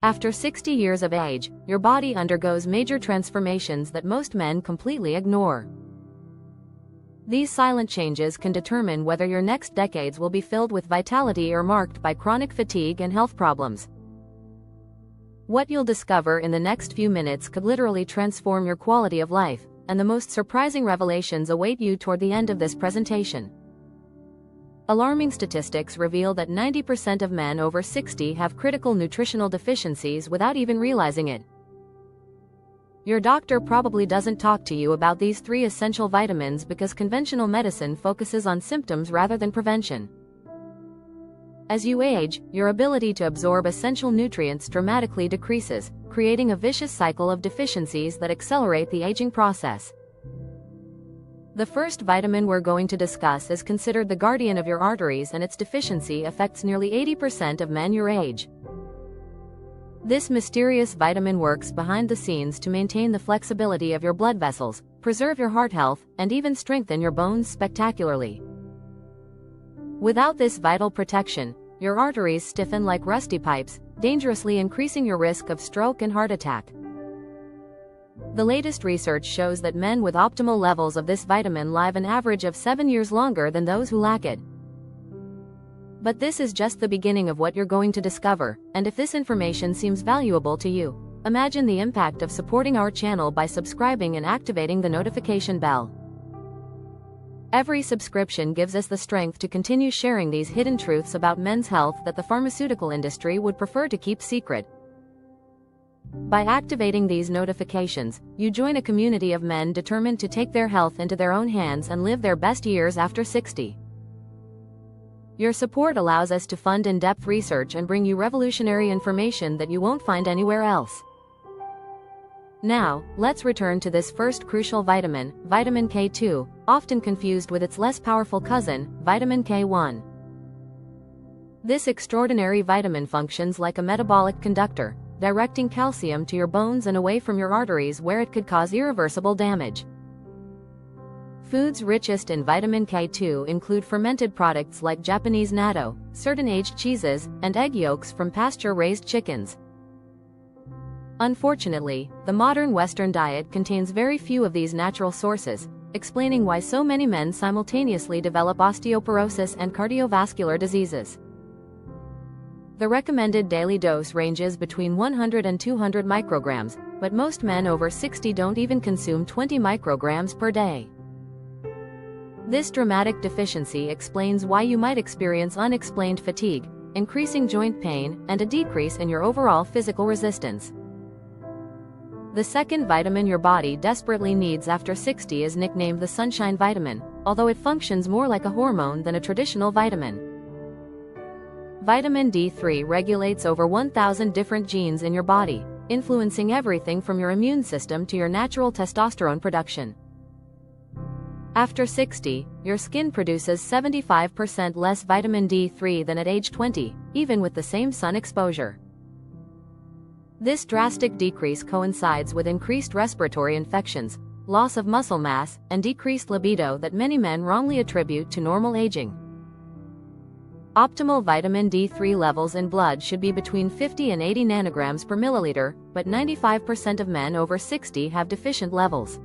After 60 years of age, your body undergoes major transformations that most men completely ignore. These silent changes can determine whether your next decades will be filled with vitality or marked by chronic fatigue and health problems. What you'll discover in the next few minutes could literally transform your quality of life, and the most surprising revelations await you toward the end of this presentation. Alarming statistics reveal that 90% of men over 60 have critical nutritional deficiencies without even realizing it. Your doctor probably doesn't talk to you about these 3 essential vitamins because conventional medicine focuses on symptoms rather than prevention. As you age, your ability to absorb essential nutrients dramatically decreases, creating a vicious cycle of deficiencies that accelerate the aging process. The first vitamin we're going to discuss is considered the guardian of your arteries, and its deficiency affects nearly 80% of men your age. This mysterious vitamin works behind the scenes to maintain the flexibility of your blood vessels, preserve your heart health, and even strengthen your bones spectacularly. Without this vital protection, your arteries stiffen like rusty pipes, dangerously increasing your risk of stroke and heart attack. The latest research shows that men with optimal levels of this vitamin live an average of 7 years longer than those who lack it. But this is just the beginning of what you're going to discover, and if this information seems valuable to you, imagine the impact of supporting our channel by subscribing and activating the notification bell. Every subscription gives us the strength to continue sharing these hidden truths about men's health that the pharmaceutical industry would prefer to keep secret. By activating these notifications, you join a community of men determined to take their health into their own hands and live their best years after 60. Your support allows us to fund in-depth research and bring you revolutionary information that you won't find anywhere else. Now, let's return to this first crucial vitamin, vitamin K2, often confused with its less powerful cousin, vitamin K1. This extraordinary vitamin functions like a metabolic conductor, directing calcium to your bones and away from your arteries where it could cause irreversible damage. Foods richest in vitamin K2 include fermented products like Japanese natto, certain aged cheeses, and egg yolks from pasture-raised chickens. Unfortunately, the modern Western diet contains very few of these natural sources, explaining why so many men simultaneously develop osteoporosis and cardiovascular diseases. The recommended daily dose ranges between 100 and 200 micrograms, but most men over 60 don't even consume 20 micrograms per day. This dramatic deficiency explains why you might experience unexplained fatigue, increasing joint pain, and a decrease in your overall physical resistance. The second vitamin your body desperately needs after 60 is nicknamed the sunshine vitamin, although it functions more like a hormone than a traditional vitamin. Vitamin D3 regulates over 1,000 different genes in your body, influencing everything from your immune system to your natural testosterone production. After 60, your skin produces 75% less vitamin D3 than at age 20, even with the same sun exposure. This drastic decrease coincides with increased respiratory infections, loss of muscle mass, and decreased libido that many men wrongly attribute to normal aging. Optimal vitamin D3 levels in blood should be between 50 and 80 nanograms per milliliter, but 95% of men over 60 have deficient levels.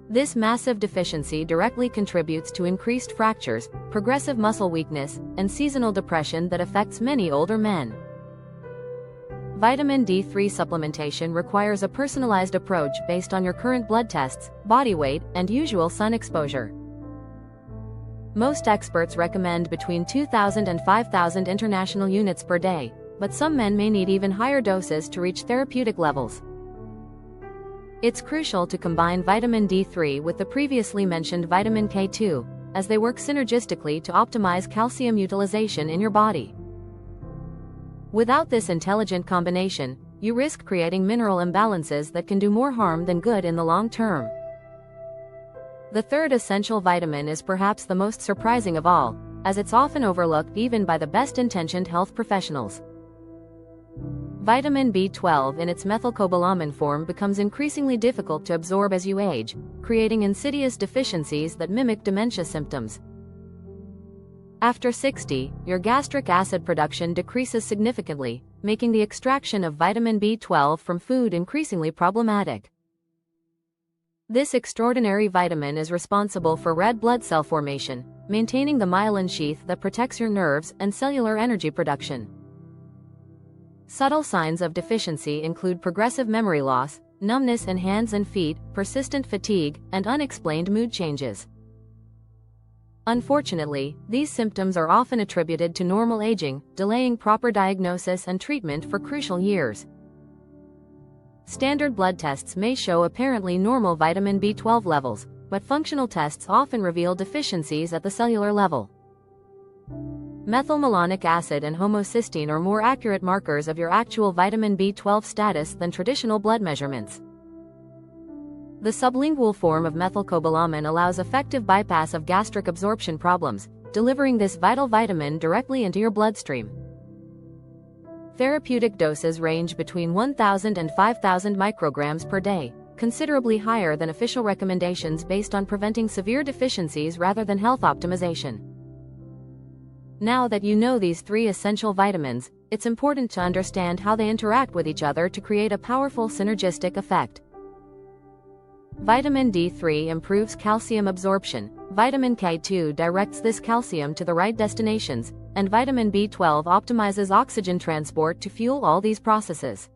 This massive deficiency directly contributes to increased fractures, progressive muscle weakness, and seasonal depression that affects many older men. Vitamin D3 supplementation requires a personalized approach based on your current blood tests, body weight, and usual sun exposure. Most experts recommend between 2,000 and 5,000 international units per day, but some men may need even higher doses to reach therapeutic levels. It's crucial to combine vitamin D3 with the previously mentioned vitamin K2, as they work synergistically to optimize calcium utilization in your body. Without this intelligent combination, you risk creating mineral imbalances that can do more harm than good in the long term. The third essential vitamin is perhaps the most surprising of all, as it's often overlooked even by the best-intentioned health professionals. Vitamin B12 in its methylcobalamin form becomes increasingly difficult to absorb as you age, creating insidious deficiencies that mimic dementia symptoms. After 60, your gastric acid production decreases significantly, making the extraction of vitamin B12 from food increasingly problematic. This extraordinary vitamin is responsible for red blood cell formation, maintaining the myelin sheath that protects your nerves and cellular energy production. Subtle signs of deficiency include progressive memory loss, numbness in hands and feet, persistent fatigue, and unexplained mood changes. Unfortunately, these symptoms are often attributed to normal aging, delaying proper diagnosis and treatment for crucial years. Standard blood tests may show apparently normal vitamin B12 levels, but functional tests often reveal deficiencies at the cellular level. Methylmalonic acid and homocysteine are more accurate markers of your actual vitamin B12 status than traditional blood measurements. The sublingual form of methylcobalamin allows effective bypass of gastric absorption problems, delivering this vital vitamin directly into your bloodstream. Therapeutic doses range between 1,000 and 5,000 micrograms per day, considerably higher than official recommendations based on preventing severe deficiencies rather than health optimization. Now that you know these three essential vitamins, it's important to understand how they interact with each other to create a powerful synergistic effect. Vitamin D3 improves calcium absorption, vitamin K2 directs this calcium to the right destinations, and vitamin B12 optimizes oxygen transport to fuel all these processes.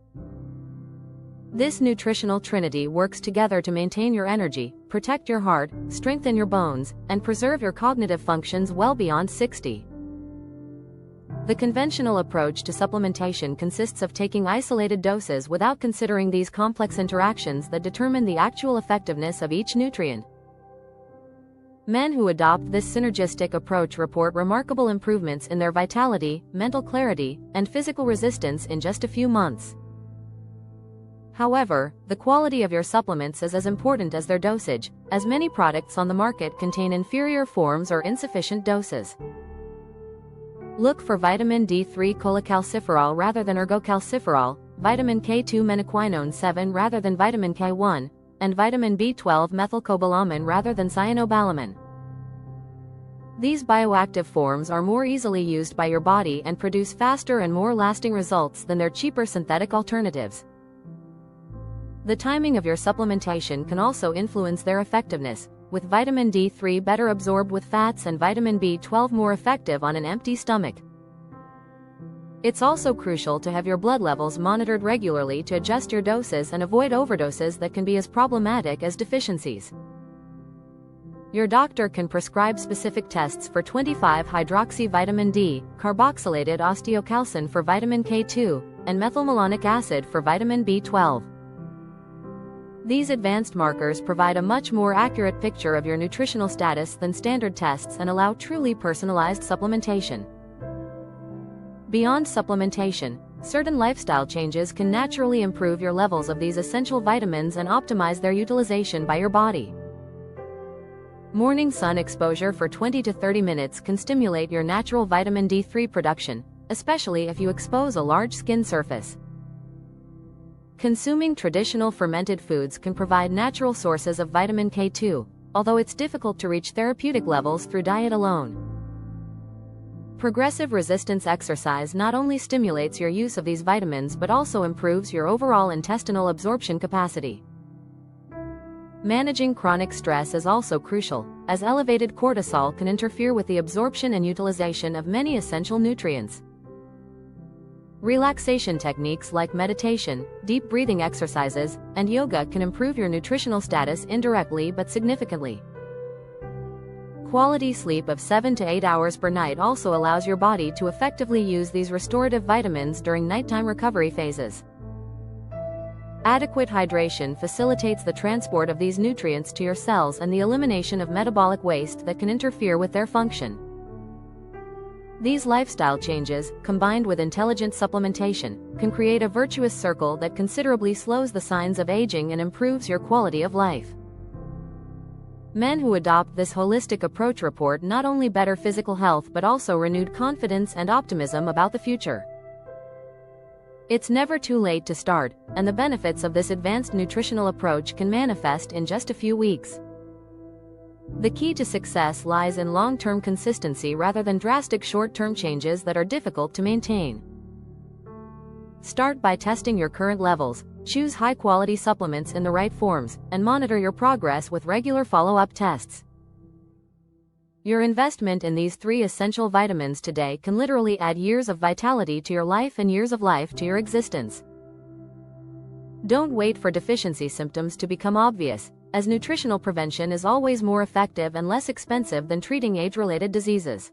This nutritional trinity works together to maintain your energy, protect your heart, strengthen your bones, and preserve your cognitive functions well beyond 60. The conventional approach to supplementation consists of taking isolated doses without considering these complex interactions that determine the actual effectiveness of each nutrient. Men who adopt this synergistic approach report remarkable improvements in their vitality, mental clarity, and physical resistance in just a few months. However, the quality of your supplements is as important as their dosage, as many products on the market contain inferior forms or insufficient doses. Look for vitamin D3 cholecalciferol rather than ergocalciferol, vitamin K2 menaquinone 7 rather than vitamin K1, and vitamin B12 methylcobalamin rather than cyanobalamin. These bioactive forms are more easily used by your body and produce faster and more lasting results than their cheaper synthetic alternatives. The timing of your supplementation can also influence their effectiveness, with vitamin D3 better absorbed with fats and vitamin B12 more effective on an empty stomach. It's also crucial to have your blood levels monitored regularly to adjust your doses and avoid overdoses that can be as problematic as deficiencies. Your doctor can prescribe specific tests for 25-hydroxy vitamin D, carboxylated osteocalcin for vitamin K2, and methylmalonic acid for vitamin B12. These advanced markers provide a much more accurate picture of your nutritional status than standard tests and allow truly personalized supplementation. Beyond supplementation, certain lifestyle changes can naturally improve your levels of these essential vitamins and optimize their utilization by your body. Morning sun exposure for 20 to 30 minutes can stimulate your natural vitamin D3 production, especially if you expose a large skin surface. Consuming traditional fermented foods can provide natural sources of vitamin K2, although it's difficult to reach therapeutic levels through diet alone. Progressive resistance exercise not only stimulates your use of these vitamins but also improves your overall intestinal absorption capacity. Managing chronic stress is also crucial, as elevated cortisol can interfere with the absorption and utilization of many essential nutrients. Relaxation techniques like meditation, deep breathing exercises, and yoga can improve your nutritional status indirectly but significantly. Quality sleep of 7 to 8 hours per night also allows your body to effectively use these restorative vitamins during nighttime recovery phases. Adequate hydration facilitates the transport of these nutrients to your cells and the elimination of metabolic waste that can interfere with their function. These lifestyle changes, combined with intelligent supplementation, can create a virtuous circle that considerably slows the signs of aging and improves your quality of life. Men who adopt this holistic approach report not only better physical health but also renewed confidence and optimism about the future. It's never too late to start, and the benefits of this advanced nutritional approach can manifest in just a few weeks. The key to success lies in long-term consistency rather than drastic short-term changes that are difficult to maintain. Start by testing your current levels, choose high-quality supplements in the right forms, and monitor your progress with regular follow-up tests. Your investment in these 3 essential vitamins today can literally add years of vitality to your life and years of life to your existence. Don't wait for deficiency symptoms to become obvious, as nutritional prevention is always more effective and less expensive than treating age-related diseases.